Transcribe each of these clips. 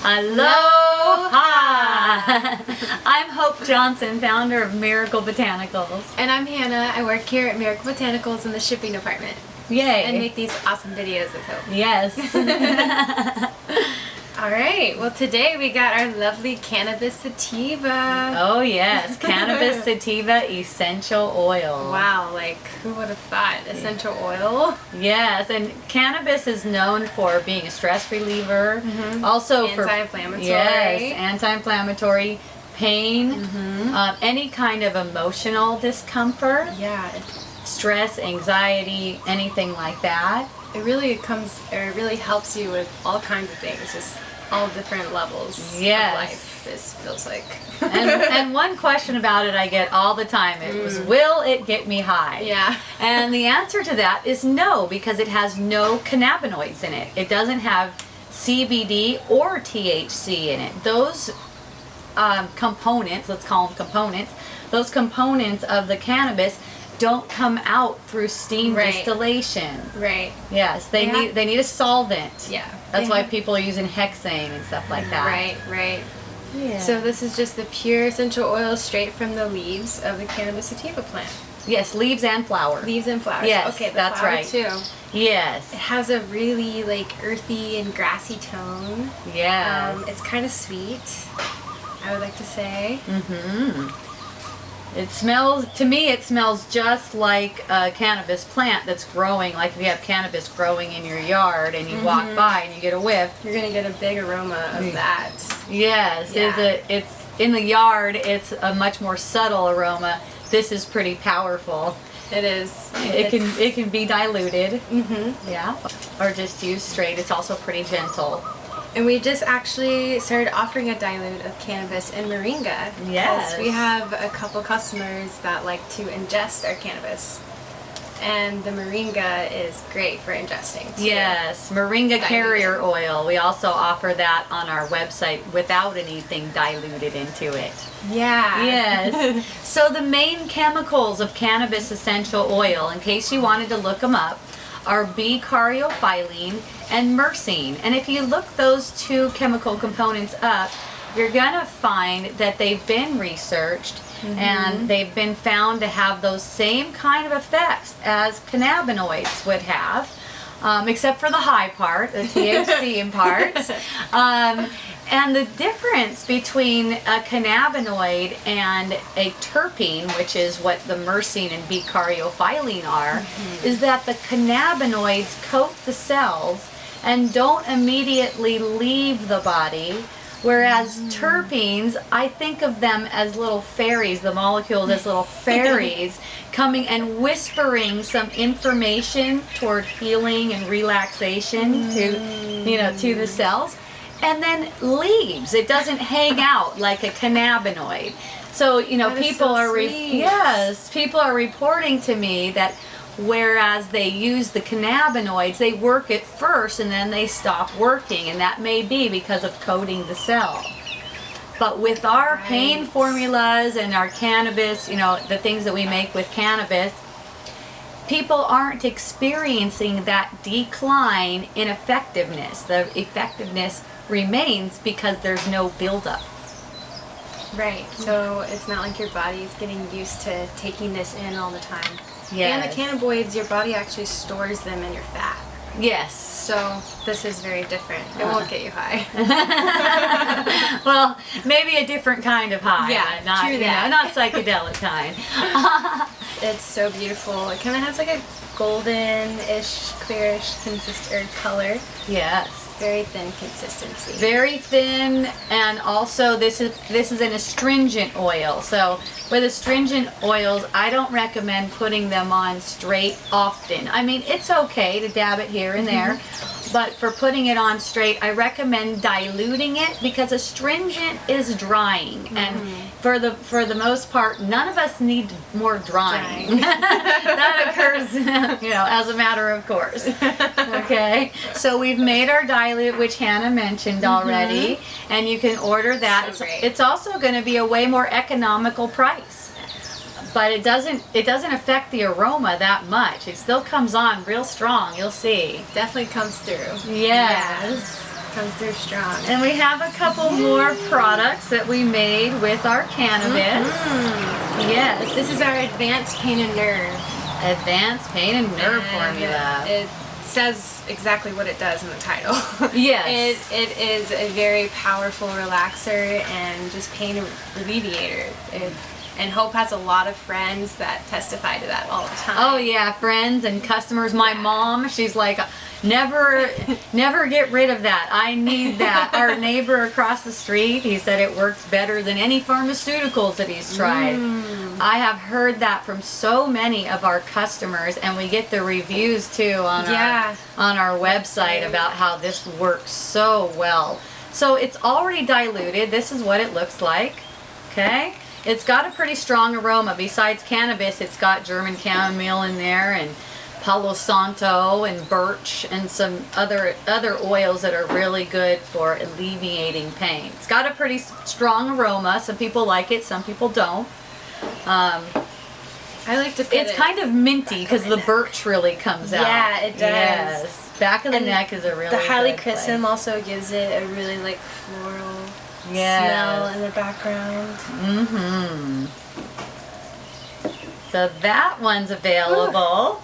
Aloha! I'm Hope Johnson, founder of Miracle Botanicals. And I'm Hannah. I work here at Miracle Botanicals in the shipping department. Yay! And make these awesome videos with Hope. Yes. Alright, well today we got our lovely Cannabis Sativa. Oh yes, Cannabis Sativa Essential Oil. Wow, like who would have thought? Essential oil? Yes, and cannabis is known for being a stress reliever. Mm-hmm. Also anti-inflammatory. Yes, anti-inflammatory, pain, any kind of emotional discomfort. Yeah. Stress, anxiety, anything like that. It really helps you with all kinds of things, just all different levels of life, this feels like. and one question about it I get all the time, was, will it get me high? Yeah. And the answer to that is no, because it has no cannabinoids in it. It doesn't have CBD or THC in it. Those components, let's call them components, those components of the cannabis don't come out through steam distillation. Right. Yes, they need a solvent. Yeah. That's why people are using hexane and stuff like that. Right. Yeah. So this is just the pure essential oil straight from the leaves of the Cannabis Sativa plant. Yes, leaves and flower. Leaves and flowers. Yes, okay, the that's flower right. too. Yes. It has a really earthy and grassy tone. Yes. It's kind of sweet, I would like to say. Mm-hmm. It smells just like a cannabis plant that's growing. Like if you have cannabis growing in your yard and you walk by and you get a whiff, you're gonna get a big aroma of that. Yes, yeah. It's in the yard. It's a much more subtle aroma. This is pretty powerful. It is. It can be diluted. Mm-hmm. Yeah, or just used straight. It's also pretty gentle. And we just actually started offering a dilute of cannabis and moringa. Yes. We have a couple customers that like to ingest our cannabis. And the moringa is great for ingesting too. Yes, moringa carrier oil. We also offer that on our website without anything diluted into it. Yeah. Yes. So the main chemicals of cannabis essential oil, in case you wanted to look them up, are B-caryophyllene and myrcene. And if you look those two chemical components up, you're gonna find that they've been researched and they've been found to have those same kind of effects as cannabinoids would have, except for the high part, the THC parts. And the difference between a cannabinoid and a terpene, which is what the myrcene and B-caryophyllene are, is that the cannabinoids coat the cells and don't immediately leave the body, whereas terpenes, I think of them as little fairies, the molecules as little fairies coming and whispering some information toward healing and relaxation to the cells. And then leaves. It doesn't hang out like a cannabinoid. So, people are reporting to me that whereas they use the cannabinoids, they work at first and then they stop working, and that may be because of coating the cell. But with our pain formulas and our cannabis, the things that we make with cannabis, people aren't experiencing that decline in effectiveness. The effectiveness remains because there's no buildup. Right. So it's not like your body's getting used to taking this in all the time. Yes. And the cannabinoids, your body actually stores them in your fat. Yes. So this is very different. It won't get you high. Well, maybe a different kind of high. Yeah, not, true that. Not psychedelic kind. It's so beautiful. It kind of has like a golden-ish, clearish color. Yes. Very thin consistency. Very thin, and also this is an astringent oil. So with astringent oils, I don't recommend putting them on straight often. I mean, it's okay to dab it here and there, but for putting it on straight, I recommend diluting it because astringent is drying, and for the most part, none of us need more drying. That occurs, as a matter of course. Okay, so we've made our dilute, which Hannah mentioned already, and you can order that. So great. It's also going to be a way more economical price. But it doesn't affect the aroma that much. It still comes on real strong, you'll see. Definitely comes through. Yes. Comes through strong. And we have a couple more products that we made with our cannabis. Yes. This is our advanced pain and nerve. Advanced pain and nerve formula. It says exactly what it does in the title. Yes. It is a very powerful relaxer and just pain alleviator. And Hope has a lot of friends that testify to that all the time. Oh yeah, friends and customers. My mom, she's like, never get rid of that. I need that. Our neighbor across the street, he said it works better than any pharmaceuticals that he's tried. I have heard that from so many of our customers, and we get the reviews too on our website about how this works so well. So it's already diluted. This is what it looks like. Okay. It's got a pretty strong aroma. Besides cannabis, it's got German chamomile in there and Palo Santo and birch and some other oils that are really good for alleviating pain. It's got a pretty strong aroma. Some people like it, some people don't. I like to put It's kind of minty because the birch really comes out. Yeah, it does. Yes. Back of the neck is a really The highly good chrism place. also gives it a really like floral Yes. smell in the background. So that one's available.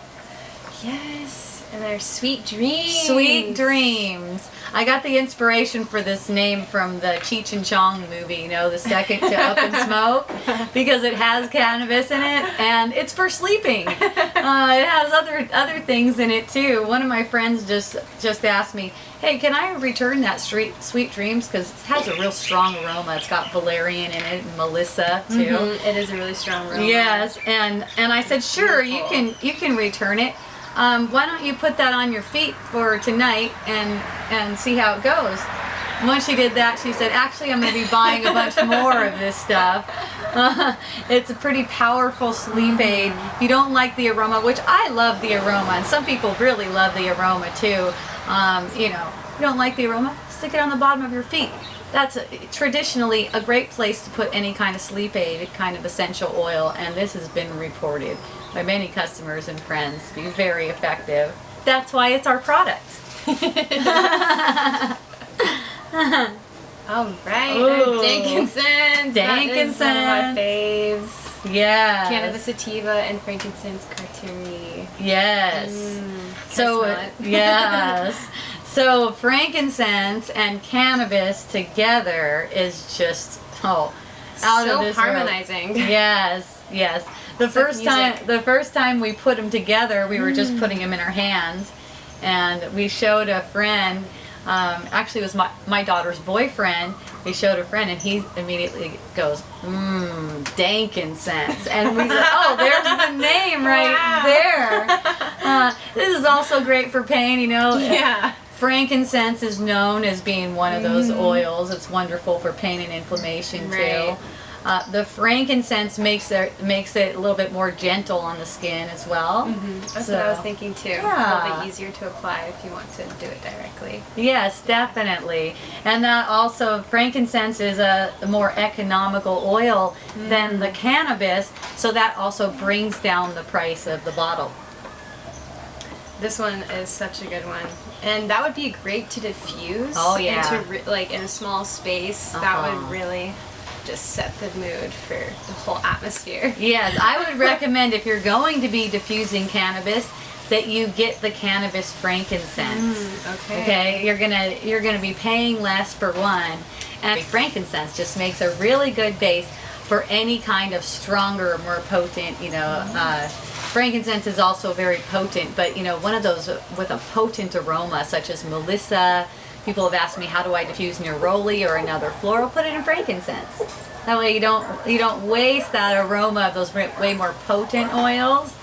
Yes, and our Sweet Dreams. Sweet Dreams. I got the inspiration for this name from the Cheech and Chong movie, you know, the second to Up in Smoke, because it has cannabis in it, and it's for sleeping. It has other things in it too. One of my friends just asked me, "Hey, can I return that Sweet Dreams? Because it has a real strong aroma. It's got valerian in it and melissa too." It is a really strong aroma. Yes, and I said, "Sure, you can return it. Why don't you put that on your feet for tonight and see how it goes?" Once she did that, she said, "Actually, I'm going to be buying a bunch more of this stuff." It's a pretty powerful sleep aid. If you don't like the aroma, which I love the aroma, and some people really love the aroma too, you don't like the aroma, stick it on the bottom of your feet. That's traditionally a great place to put any kind of sleep aid, kind of essential oil, and this has been reported by many customers and friends to be very effective. That's why it's our product. All right, Ooh. Dankincense. That is one of my faves. Yes. Cannabis sativa and frankincense carteri. Yes. So yes. So frankincense and cannabis together is just out of this harmonizing. world. Yes, yes. The first time we put them together, we were just putting them in our hands, and we showed a friend. Actually, it was my daughter's boyfriend. We showed a friend, and he immediately goes, Dankincense. And we said, "Oh, there's the name right there." This is also great for pain, you know. Yeah. Frankincense is known as being one of those oils. It's wonderful for pain and inflammation too. The frankincense makes it a little bit more gentle on the skin as well. That's what I was thinking too. A little bit easier to apply if you want to do it directly. Yes, definitely. And that also, frankincense is a more economical oil than the cannabis, so that also brings down the price of the bottle. This one is such a good one, and that would be great to diffuse. Oh yeah. Into like in a small space. That would really just set the mood for the whole atmosphere. Yes, I would recommend if you're going to be diffusing cannabis that you get the cannabis frankincense. Okay, you're gonna be paying less for one, and frankincense just makes a really good base for any kind of stronger, more potent, frankincense is also very potent, but one of those with a potent aroma such as melissa. People have asked me, how do I diffuse neroli or another floral? Put it in frankincense. That way you don't waste that aroma of those way more potent oils,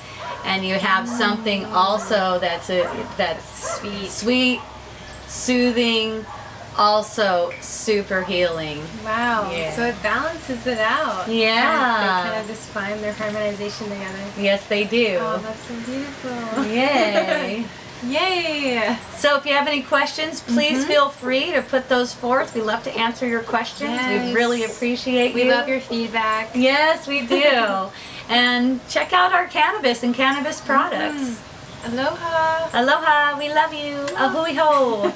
and you have something also that's sweet, soothing, also super healing. Wow. Yeah. So it balances it out. Yeah. They kind of just find their harmonization together. Yes, they do. Oh, that's so beautiful. Yay. Yay! So if you have any questions, please feel free to put those forth. We love to answer your questions. Yes. We really appreciate you. We love your feedback. Yes, we do. And check out our cannabis and cannabis products. Aloha! Aloha, we love you. Ahui ho.